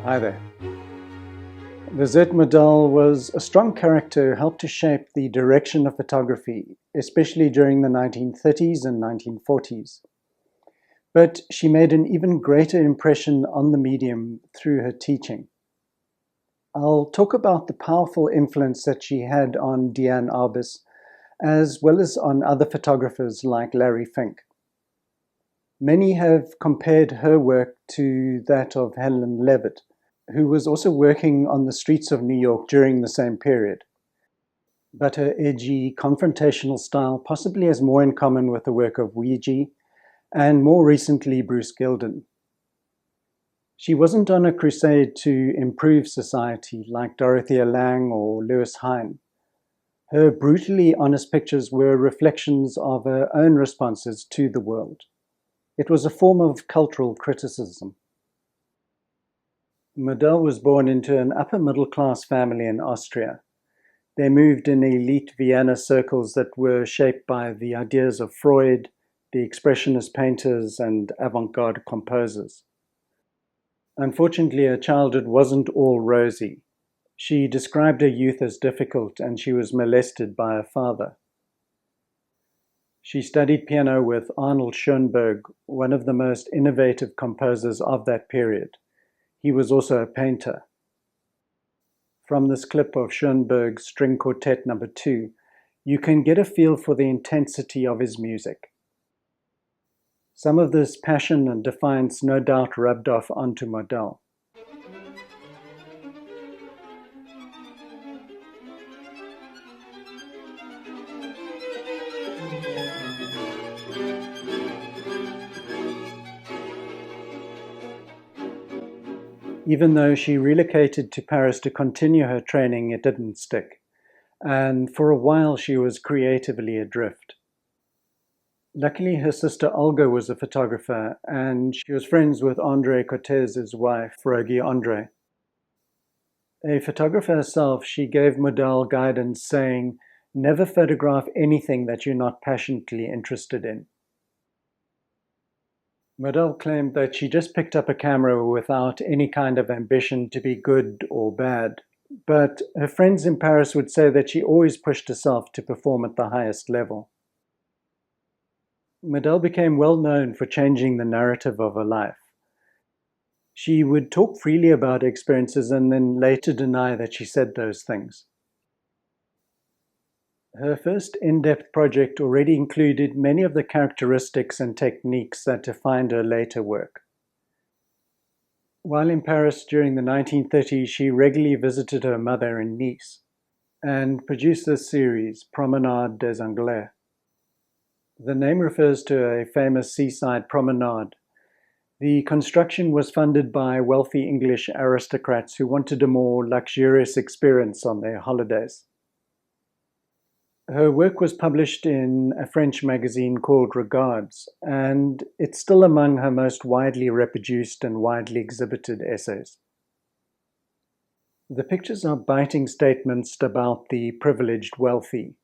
Hi there. Lisette Model was a strong character who helped to shape the direction of photography, especially during the 1930s and 1940s. But she made an even greater impression on the medium through her teaching. I'll talk about the powerful influence that she had on Diane Arbus, as well as on other photographers like Larry Fink. Many have compared her work to that of Helen Levitt, who was also working on the streets of New York during the same period. But her edgy, confrontational style possibly has more in common with the work of Weegee, and more recently Bruce Gilden. She wasn't on a crusade to improve society like Dorothea Lange or Lewis Hine. Her brutally honest pictures were reflections of her own responses to the world. It was a form of cultural criticism. Modell was born into an upper-middle-class family in Austria. They moved in elite Vienna circles that were shaped by the ideas of Freud, the expressionist painters, and avant-garde composers. Unfortunately, her childhood wasn't all rosy. She described her youth as difficult, and she was molested by her father. She studied piano with Arnold Schoenberg, one of the most innovative composers of that period. He was also a painter. From this clip of Schoenberg's String Quartet No. 2, you can get a feel for the intensity of his music. Some of this passion and defiance no doubt rubbed off onto Modell. Even though she relocated to Paris to continue her training, it didn't stick. And for a while she was creatively adrift. Luckily, her sister Olga was a photographer, and she was friends with André Cortez's wife, Rogie André. A photographer herself, she gave Modell guidance saying, "Never photograph anything that you're not passionately interested in." Modell claimed that she just picked up a camera without any kind of ambition to be good or bad, but her friends in Paris would say that she always pushed herself to perform at the highest level. Modell became well known for changing the narrative of her life. She would talk freely about her experiences and then later deny that she said those things. Her first in-depth project already included many of the characteristics and techniques that defined her later work. While in Paris during the 1930s, she regularly visited her mother in Nice and produced this series, Promenade des Anglais. The name refers to a famous seaside promenade. The construction was funded by wealthy English aristocrats who wanted a more luxurious experience on their holidays. Her work was published in a French magazine called Regards, and it's still among her most widely reproduced and widely exhibited essays. The pictures are biting statements about the privileged wealthy,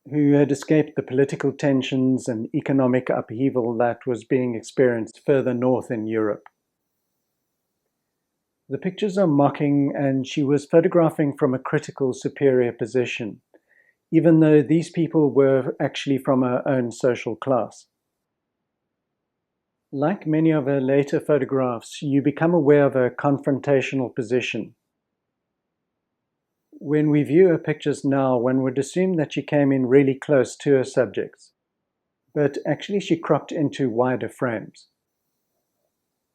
who had escaped the political tensions and economic upheaval that was being experienced further north in Europe. The pictures are mocking, and she was photographing from a critical, superior position, even though these people were actually from her own social class. Like many of her later photographs, you become aware of her confrontational position. When we view her pictures now, one would assume that she came in really close to her subjects, but actually she cropped into wider frames.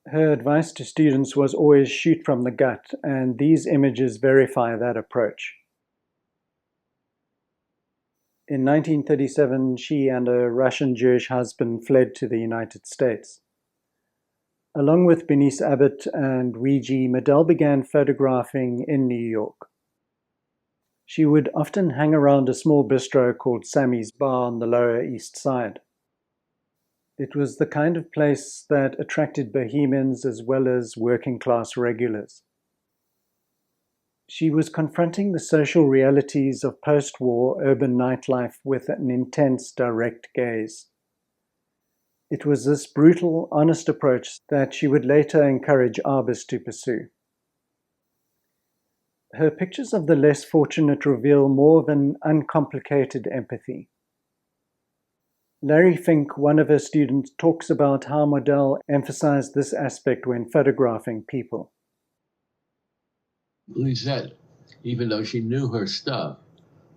Her advice to students was always shoot from the gut, and these images verify that approach. In 1937, she and a Russian Jewish husband fled to the United States. Along with Berenice Abbott and Weegee, Modell began photographing in New York. She would often hang around a small bistro called Sammy's Bar on the Lower East Side. It was the kind of place that attracted bohemians as well as working-class regulars. She was confronting the social realities of post-war urban nightlife with an intense, direct gaze. It was this brutal, honest approach that she would later encourage Arbus to pursue. Her pictures of the less fortunate reveal more of an uncomplicated empathy. Larry Fink, one of her students, talks about how Modell emphasized this aspect when photographing people. Lisette, even though she knew her stuff,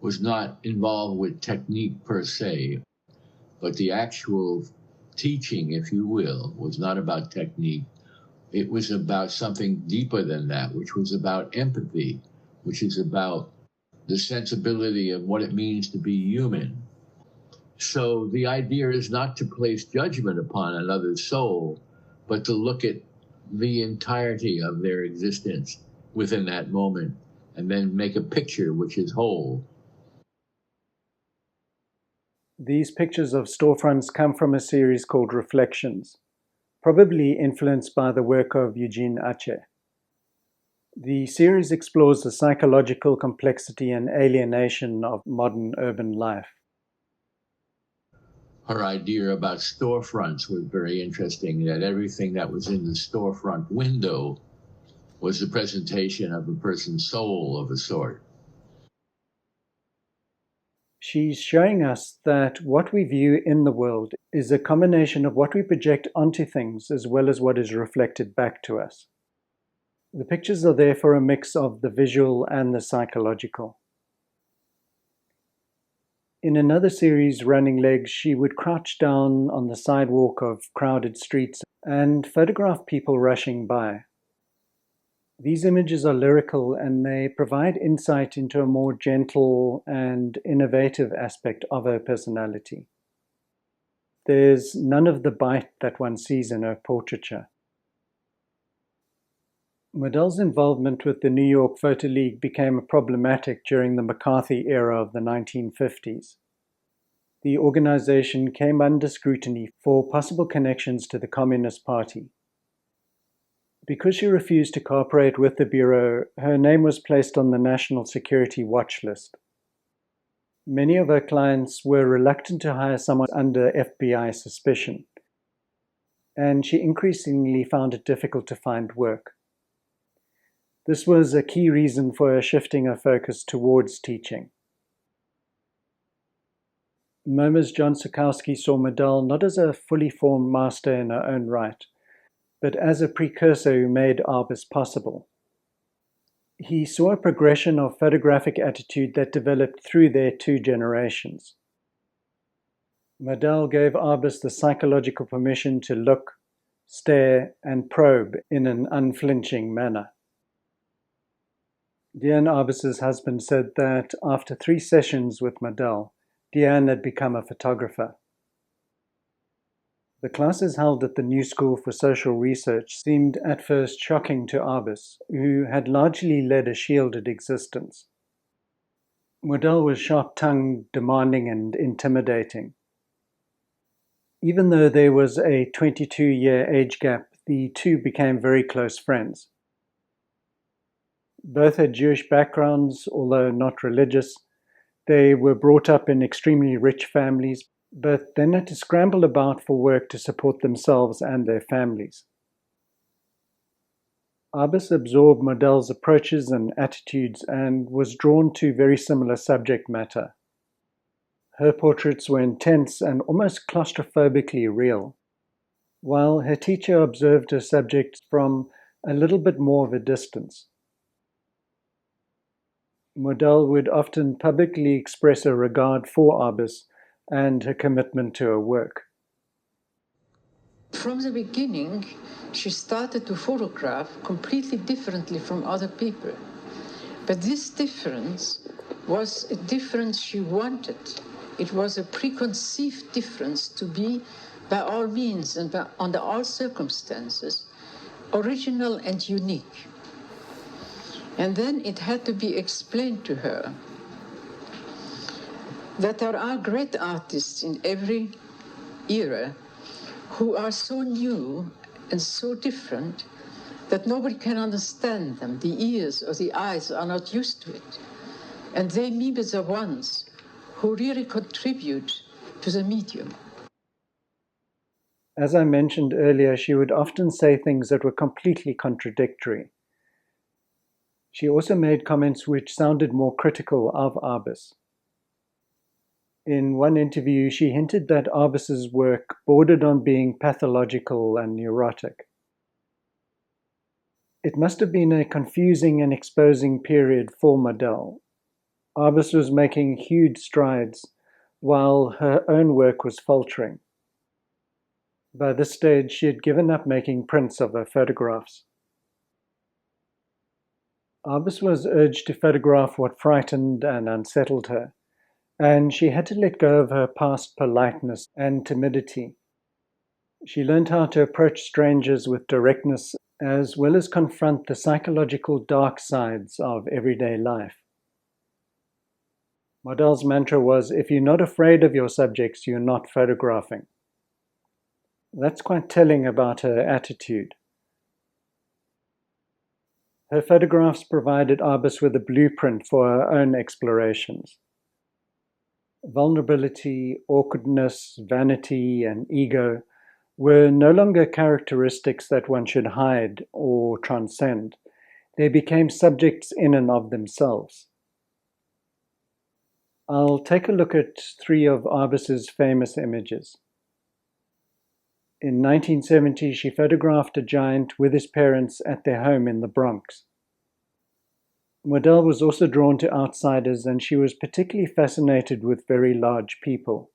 was not involved with technique per se, but the actual teaching, if you will, was not about technique. It was about something deeper than that, which was about empathy, which is about the sensibility of what it means to be human. So the idea is not to place judgment upon another's soul, but to look at the entirety of their existence within that moment and then make a picture which is whole. These pictures of storefronts come from a series called Reflections, probably influenced by the work of Eugene Ache. The series explores the psychological complexity and alienation of modern urban life. Her idea about storefronts was very interesting, that everything that was in the storefront window was the presentation of a person's soul of a sort. She's showing us that what we view in the world is a combination of what we project onto things as well as what is reflected back to us. The pictures are therefore a mix of the visual and the psychological. In another series, Running Legs, she would crouch down on the sidewalk of crowded streets and photograph people rushing by. These images are lyrical and they provide insight into a more gentle and innovative aspect of her personality. There's none of the bite that one sees in her portraiture. Modell's involvement with the New York Photo League became problematic during the McCarthy era of the 1950s. The organization came under scrutiny for possible connections to the Communist Party. Because she refused to cooperate with the Bureau, her name was placed on the National Security Watch List. Many of her clients were reluctant to hire someone under FBI suspicion, and she increasingly found it difficult to find work. This was a key reason for her shifting her focus towards teaching. MoMA's John Szarkowski saw Modell not as a fully formed master in her own right, but as a precursor who made Arbus possible. He saw a progression of photographic attitude that developed through their two generations. Modell gave Arbus the psychological permission to look, stare, and probe in an unflinching manner. Diane Arbus's husband said that after 3 sessions with Modell, Diane had become a photographer. The classes held at the New School for Social Research seemed at first shocking to Arbus, who had largely led a shielded existence. Modell was sharp-tongued, demanding, and intimidating. Even though there was a 22-year age gap, the two became very close friends. Both had Jewish backgrounds, although not religious. They were brought up in extremely rich families, but then had to scramble about for work to support themselves and their families. Arbus absorbed Modell's approaches and attitudes and was drawn to very similar subject matter. Her portraits were intense and almost claustrophobically real, while her teacher observed her subjects from a little bit more of a distance. Modell would often publicly express her regard for Arbus and her commitment to her work. From the beginning, she started to photograph completely differently from other people. But this difference was a difference she wanted. It was a preconceived difference to be, by all means and under all circumstances, original and unique. And then it had to be explained to her that there are great artists in every era who are so new and so different that nobody can understand them. The ears or the eyes are not used to it. And they may be the ones who really contribute to the medium. As I mentioned earlier, she would often say things that were completely contradictory. She also made comments which sounded more critical of Arbus. In one interview, she hinted that Arbus's work bordered on being pathological and neurotic. It must have been a confusing and exposing period for Modell. Arbus was making huge strides, while her own work was faltering. By this stage, she had given up making prints of her photographs. Arbus was urged to photograph what frightened and unsettled her, and she had to let go of her past politeness and timidity. She learned how to approach strangers with directness, as well as confront the psychological dark sides of everyday life. Modell's mantra was, if you're not afraid of your subjects, you're not photographing. That's quite telling about her attitude. Her photographs provided Arbus with a blueprint for her own explorations. Vulnerability, awkwardness, vanity, and ego were no longer characteristics that one should hide or transcend. They became subjects in and of themselves. I'll take a look at 3 of Arbus's famous images. In 1970, she photographed a giant with his parents at their home in the Bronx. Modell was also drawn to outsiders, and she was particularly fascinated with very large people.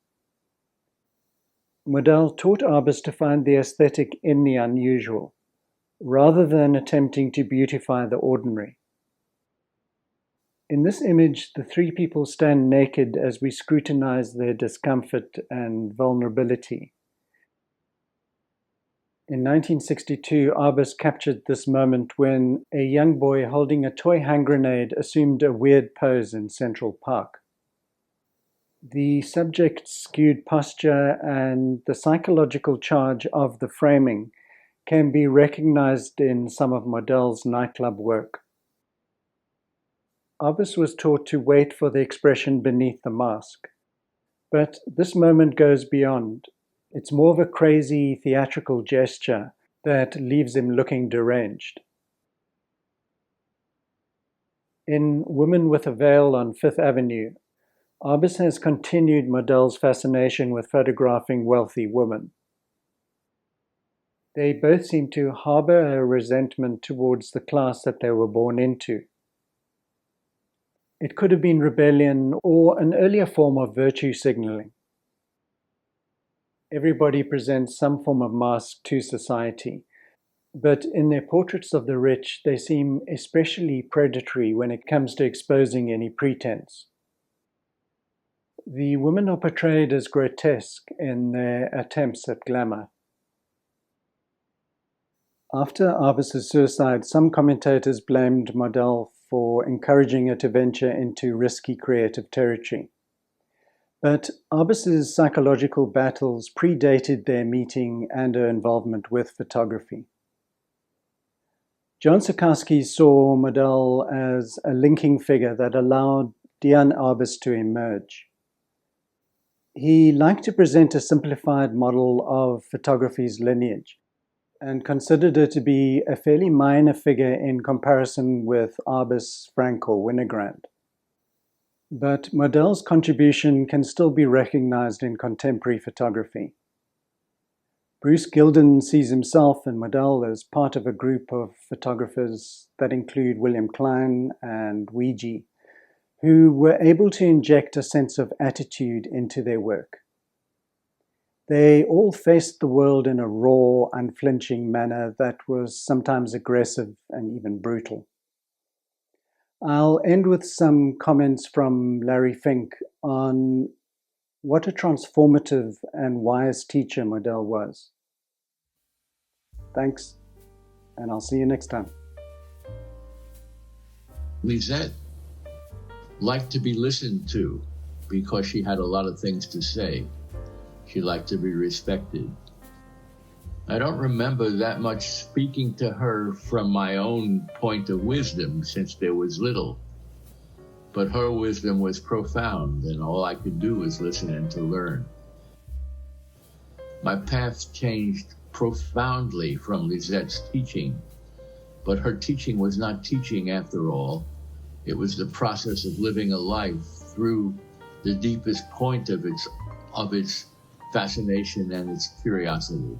Modell taught Arbus to find the aesthetic in the unusual, rather than attempting to beautify the ordinary. In this image, the 3 people stand naked as we scrutinize their discomfort and vulnerability. In 1962, Arbus captured this moment when a young boy holding a toy hand grenade assumed a weird pose in Central Park. The subject's skewed posture and the psychological charge of the framing can be recognized in some of Modell's nightclub work. Arbus was taught to wait for the expression beneath the mask. But this moment goes beyond. It's more of a crazy theatrical gesture that leaves him looking deranged. In Woman with a Veil on Fifth Avenue, Arbus has continued Modell's fascination with photographing wealthy women. They both seem to harbor a resentment towards the class that they were born into. It could have been rebellion or an earlier form of virtue signaling. Everybody presents some form of mask to society, but in their portraits of the rich, they seem especially predatory when it comes to exposing any pretense. The women are portrayed as grotesque in their attempts at glamour. After Arbus's suicide, some commentators blamed Modell for encouraging her to venture into risky creative territory. But Arbus's psychological battles predated their meeting and her involvement with photography. John Szarkowski saw Modell as a linking figure that allowed Diane Arbus to emerge. He liked to present a simplified model of photography's lineage and considered her to be a fairly minor figure in comparison with Arbus, Frank, or Winogrand. But Modell's contribution can still be recognized in contemporary photography. Bruce Gilden sees himself and Modell as part of a group of photographers that include William Klein and Weegee, who were able to inject a sense of attitude into their work. They all faced the world in a raw, unflinching manner that was sometimes aggressive and even brutal. I'll end with some comments from Larry Fink on what a transformative and wise teacher Modell was. Thanks, and I'll see you next time. Lisette liked to be listened to because she had a lot of things to say. She liked to be respected. I don't remember that much speaking to her from my own point of wisdom since there was little. But her wisdom was profound, and all I could do was listen and to learn. My path changed profoundly from Lisette's teaching But her teaching was not teaching after all. It was the process of living a life through the deepest point of its fascination and its curiosity.